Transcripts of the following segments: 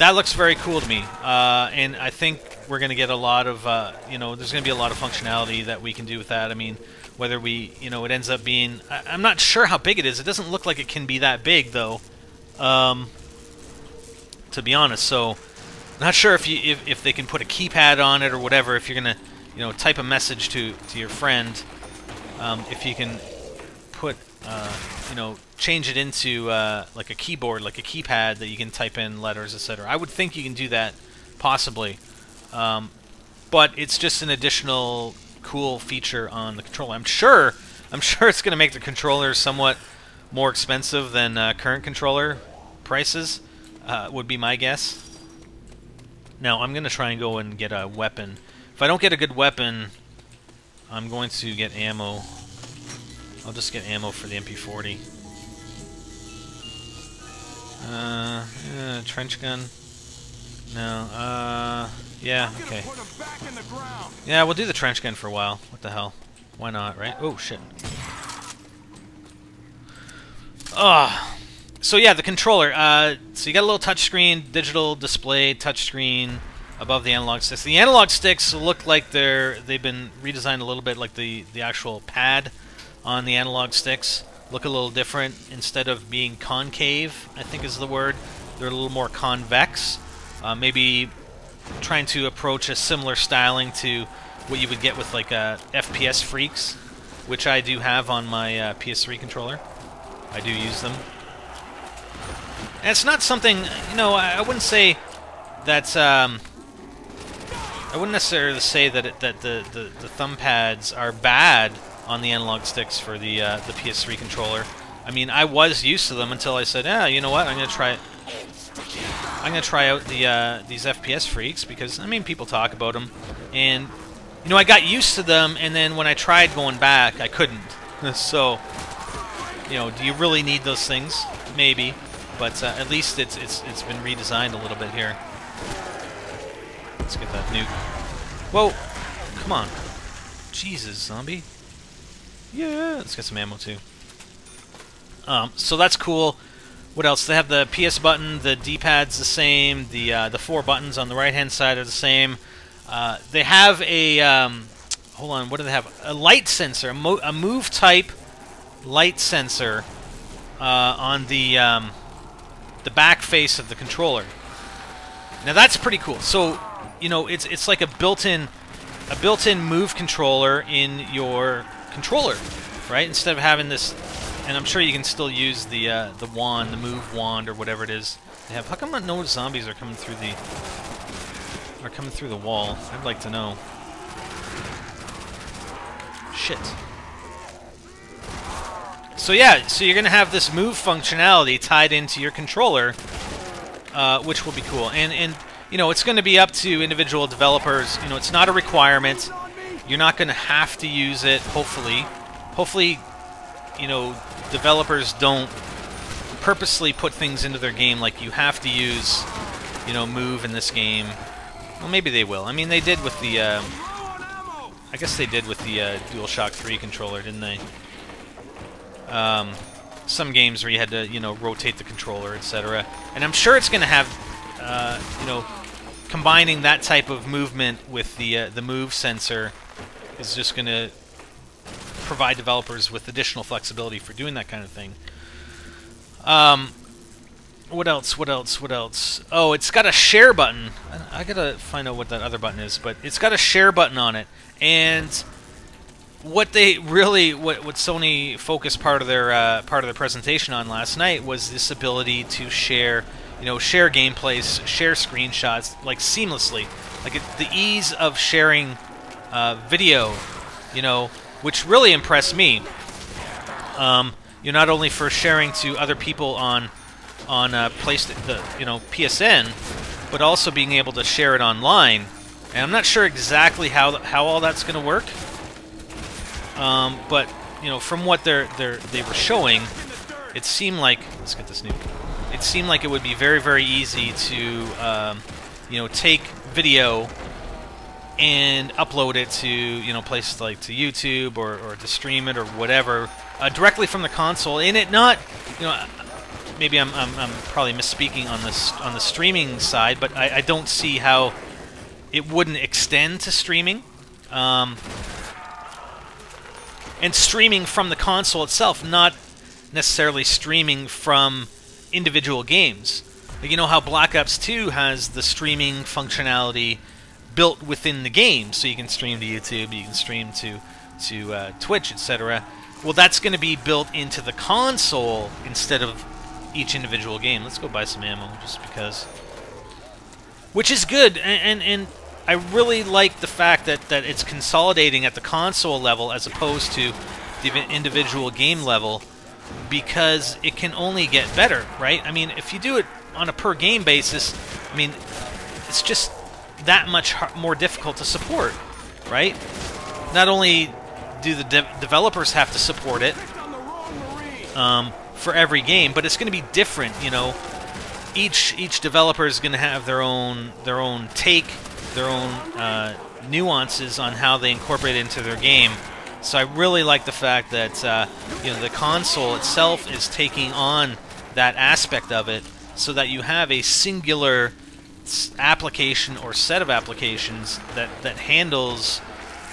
that looks very cool to me, and I think we're going to get a lot of, you know, there's going to be a lot of functionality that we can do with that. I mean, whether we, you know, it ends up being, I'm not sure how big it is. It doesn't look like it can be that big, though, to be honest. So, not sure if they can put a keypad on it or whatever. If you're going to, you know, type a message to your friend, if you can put, you know, change it into like a keyboard, like a keypad that you can type in letters, etc. I would think you can do that, possibly, but it's just an additional cool feature on the controller. I'm sure it's going to make the controller somewhat more expensive than current controller prices. Would be my guess. Now I'm going to try and go and get a weapon. If I don't get a good weapon, I'm going to get ammo. I'll just get ammo for the MP40. Trench gun? No, yeah, okay. Yeah, we'll do the trench gun for a while. What the hell? Why not, right? Oh, shit. So yeah, the controller. So you got a little touchscreen, digital display, touchscreen above the analog sticks. The analog sticks look like they've been redesigned a little bit, like the actual pad on the analog sticks look a little different. Instead of being concave, I think is the word, they're a little more convex. Maybe trying to approach a similar styling to what you would get with like FPS Freaks, which I do have on my PS3 controller. I do use them. And it's not something, you know, I wouldn't say that, I wouldn't necessarily say that the thumb pads are bad on the analog sticks for the PS3 controller. I mean, I was used to them until I said, "Yeah, you know what? I'm gonna try out these FPS Freaks," because I mean, people talk about them, and you know, I got used to them, and then when I tried going back, I couldn't. So, you know, do you really need those things? Maybe, but at least it's been redesigned a little bit here. Let's get that nuke. Whoa! Come on, Jesus, zombie. Yeah, let's get some ammo too. So that's cool. What else? They have the PS button, the D-pad's the same, the 4 buttons on the right-hand side are the same. They have a hold on, what do they have? A light sensor, a move-type light sensor on the back face of the controller. Now that's pretty cool. So, you know, it's like a built-in move controller in your controller, right? Instead of having this, and I'm sure you can still use the wand, the move wand, or whatever it is they have. How come no zombies are coming through the wall? I'd like to know. Shit. So yeah, so you're gonna have this move functionality tied into your controller, which will be cool. And you know, it's going to be up to individual developers. You know, it's not a requirement. You're not going to have to use it, hopefully. Hopefully, you know, developers don't purposely put things into their game like you have to use, you know, move in this game. Well, maybe they will. I mean, they did with the, I guess they did with the DualShock 3 controller, didn't they? Some games where you had to, you know, rotate the controller, etc. And I'm sure it's going to have, you know, combining that type of movement with the move sensor is just going to provide developers with additional flexibility for doing that kind of thing. What else? What else? What else? Oh, it's got a share button. I gotta find out what that other button is, but it's got a share button on it. And what they really, what Sony focused part of their presentation on last night was this ability to share, you know, share gameplays, share screenshots, like seamlessly, like the ease of sharing video, you know, which really impressed me. You know, not only for sharing to other people on PSN, but also being able to share it online. And I'm not sure exactly how all that's going to work. But you know, from what they were showing, it seemed like, let's get this nuke. It seemed like it would be very, very easy to you know, take video and upload it to, you know, places like to YouTube or to stream it or whatever directly from the console. And it not, you know, maybe I'm probably misspeaking on the streaming side, but I don't see how it wouldn't extend to streaming. And streaming from the console itself, not necessarily streaming from individual games. Like, you know how Black Ops 2 has the streaming functionality built within the game, so you can stream to YouTube, you can stream to Twitch, etc. Well, that's going to be built into the console instead of each individual game. Let's go buy some ammo, just because. Which is good, and I really like the fact that it's consolidating at the console level as opposed to the individual game level, because it can only get better, right? I mean, if you do it on a per game basis, I mean, it's just that much more difficult to support, right? Not only do the developers have to support it for every game, but it's going to be different, you know. Each developer is going to have their own take, their own nuances on how they incorporate it into their game. So I really like the fact that you know, the console itself is taking on that aspect of it, so that you have a singular application or set of applications that handles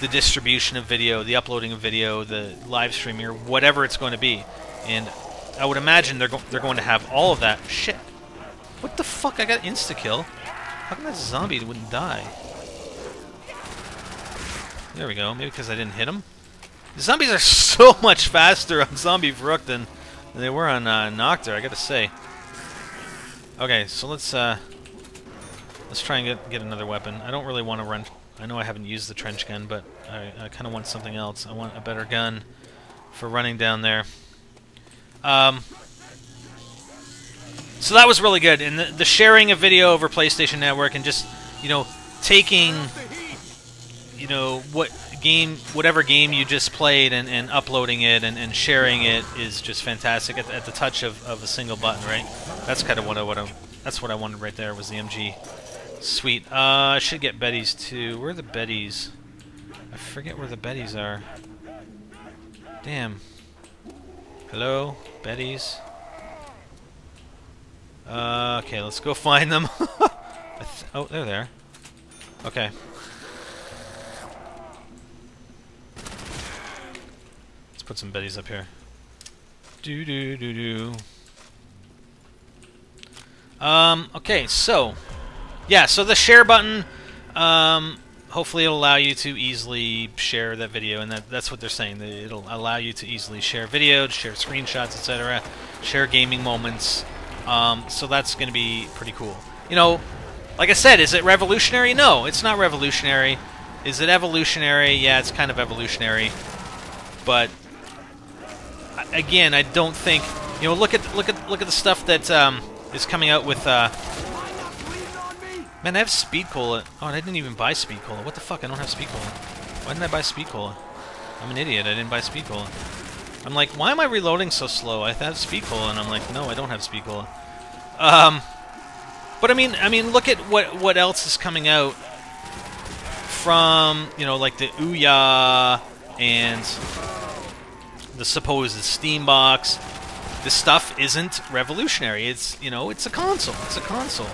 the distribution of video, the uploading of video, the live streaming, or whatever it's going to be. And I would imagine they're going to have all of that. Shit. What the fuck? I got insta-kill. How come that zombie wouldn't die? There we go. Maybe because I didn't hit him? The zombies are so much faster on Zombie Verruckt than they were on Noctur, I gotta say. Okay, so let's try and get another weapon. I don't really want to run. I know I haven't used the trench gun, but I kind of want something else. I want a better gun for running down there. So that was really good, and the sharing of video over PlayStation Network, and just, you know, taking, you know, whatever game you just played and uploading it and sharing it is just fantastic at the touch of a single button, right? That's kind of that's what I wanted right there, was the MG. Sweet. I should get Betty's too. Where are the Betty's? I forget where the Betty's are. Damn. Hello, Betty's. Okay, let's go find them. Oh, they're there. Okay. Let's put some Betty's up here. Okay, so yeah, so the share button, hopefully it'll allow you to easily share that video, and that's what they're saying. It'll allow you to easily share video, share screenshots, etc., share gaming moments. So that's going to be pretty cool. You know, like I said, is it revolutionary? No, it's not revolutionary. Is it evolutionary? Yeah, it's kind of evolutionary. But again, I don't think, you know, look at the stuff that is coming out with. Man, I have Speed Cola. Oh, and I didn't even buy Speed Cola. What the fuck? I don't have Speed Cola. Why didn't I buy Speed Cola? I'm an idiot. I didn't buy Speed Cola. I'm like, why am I reloading so slow? I have Speed Cola, and I'm like, no, I don't have Speed Cola. But I mean, look at what else is coming out from, you know, like the Ouya and the supposed Steam box. This stuff isn't revolutionary. It's, you know, it's a console. It's a console.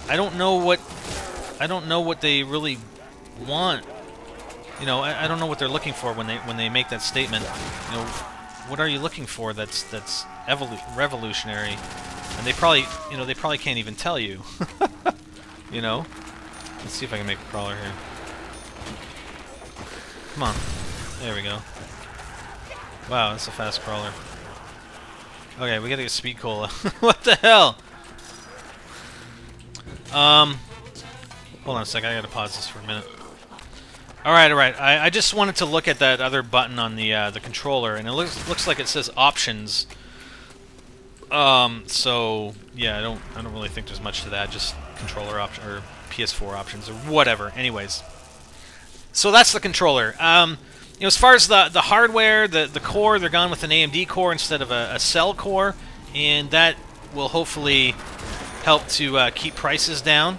I don't know what they really want. You know, I don't know what they're looking for when they make that statement. You know, what are you looking for that's revolutionary? And they probably can't even tell you. You know. Let's see if I can make a crawler here. Come on. There we go. Wow, that's a fast crawler. Okay, we gotta get Speed Cola. What the hell? Hold on a second. I gotta pause this for a minute. All right. I just wanted to look at that other button on the controller, and it looks like it says options. So yeah, I don't really think there's much to that. Just controller option or PS4 options or whatever. Anyways, so that's the controller. You know, as far as the hardware, the core, they're gone with an AMD core instead of a Cell core, and that will hopefully help to keep prices down,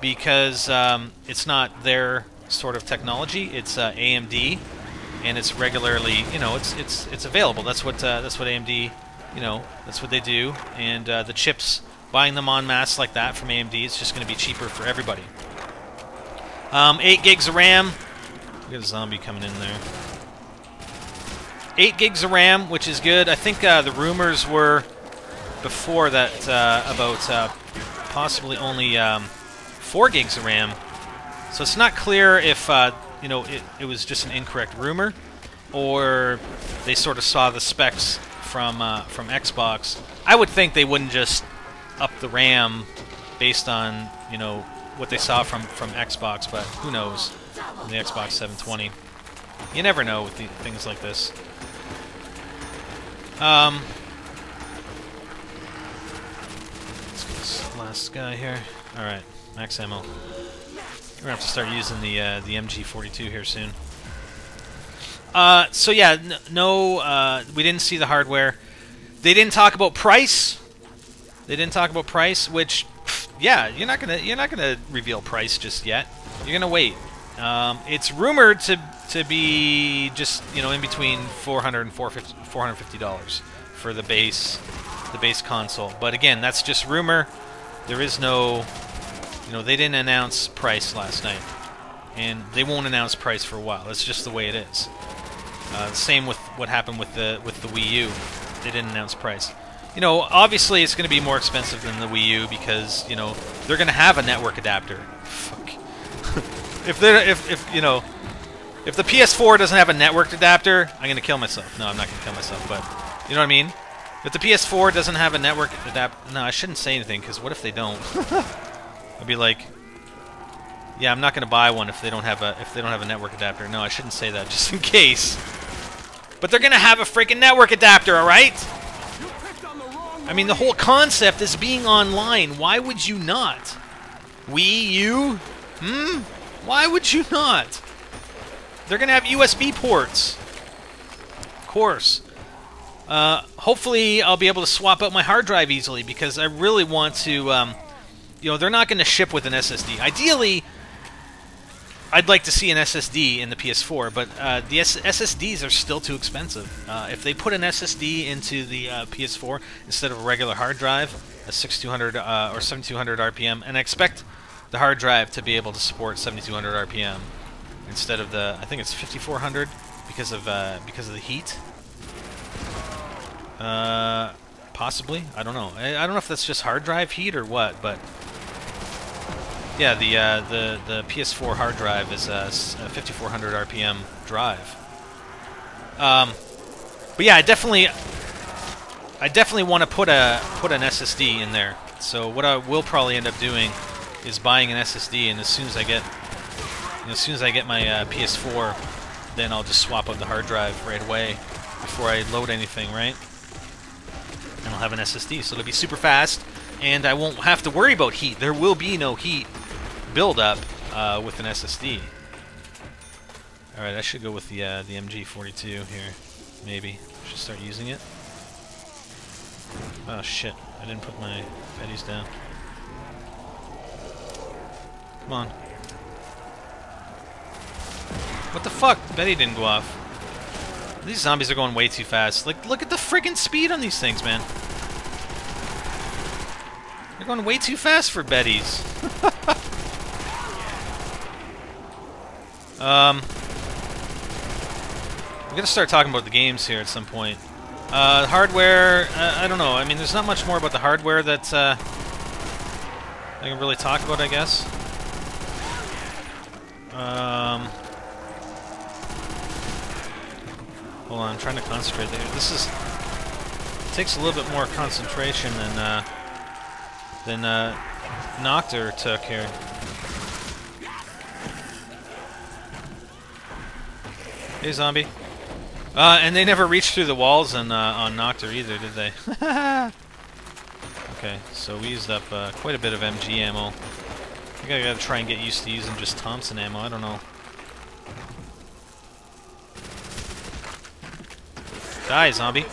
because it's not their sort of technology. It's AMD, and it's regularly, you know, it's available. That's what AMD, you you know, that's what they do. And the chips, buying them en masse like that from AMD, it's just going to be cheaper for everybody. 8 gigs of RAM. Look at a zombie coming in there. 8 gigs of RAM, which is good. I think the rumors were before that about possibly only 4 gigs of RAM. So it's not clear if you know, it was just an incorrect rumor, or they sort of saw the specs from Xbox. I would think they wouldn't just up the RAM based on, you know, what they saw from Xbox, but who knows? On the Xbox 720, you never know with things like this. Let's get this last guy here. All right, max ammo. We're gonna have to start using the MG42 here soon. So yeah, no, we didn't see the hardware. They didn't talk about price. They didn't talk about price, which, yeah, you're not gonna reveal price just yet. You're gonna wait. It's rumored to be just, you know, in between $400 and $450 for the base console. But again, that's just rumor. There is no, you know, they didn't announce price last night, and they won't announce price for a while. That's just the way it is. Same with what happened with the Wii U. They didn't announce price. You know, obviously it's going to be more expensive than the Wii U because, you know, they're going to have a network adapter. Fuck. If you know, if the PS4 doesn't have a networked adapter, I'm going to kill myself. No, I'm not going to kill myself, but you know what I mean? If the PS4 doesn't have a network adapter, no, I shouldn't say anything because what if they don't? I'd be like, yeah, I'm not going to buy one if they don't have a network adapter. No, I shouldn't say that just in case. But they're going to have a freaking network adapter, all right? I mean, the whole concept is being online. Why would you not? Wii U? Why would you not? They're going to have USB ports. Of course. Hopefully, I'll be able to swap out my hard drive easily because I really want to, you know, they're not going to ship with an SSD. Ideally, I'd like to see an SSD in the PS4, but the SSDs are still too expensive. If they put an SSD into the PS4 instead of a regular hard drive, a 6200 or 7200 RPM, and I expect the hard drive to be able to support 7200 RPM instead of the, I think it's 5400 because of the heat. Possibly, I don't know. I don't know if that's just hard drive heat or what, but yeah, the PS4 hard drive is a 5400 RPM drive. But yeah, I definitely want to put an SSD in there. So what I will probably end up doing is buying an SSD, and as soon as I get, my PS4, then I'll just swap out the hard drive right away before I load anything, right? And I'll have an SSD, so it'll be super fast, and I won't have to worry about heat. There will be no heat build-up with an SSD. All right, I should go with the MG42 here. Maybe I should start using it. Oh shit! I didn't put my Betties down. Come on. What the fuck? Betty didn't go off. These zombies are going way too fast. Like, look at the friggin' speed on these things, man. They're going way too fast for Betties. We're gonna start talking about the games here at some point. Hardware, I don't know. I mean, there's not much more about the hardware that I can really talk about, I guess. Hold on, I'm trying to concentrate there. This takes a little bit more concentration than Noctur took here. Hey, zombie. And they never reached through the walls on Noctur either, did they? Okay, so we used up quite a bit of MG ammo. I think I gotta try and get used to using just Thompson ammo. I don't know. Die, zombie.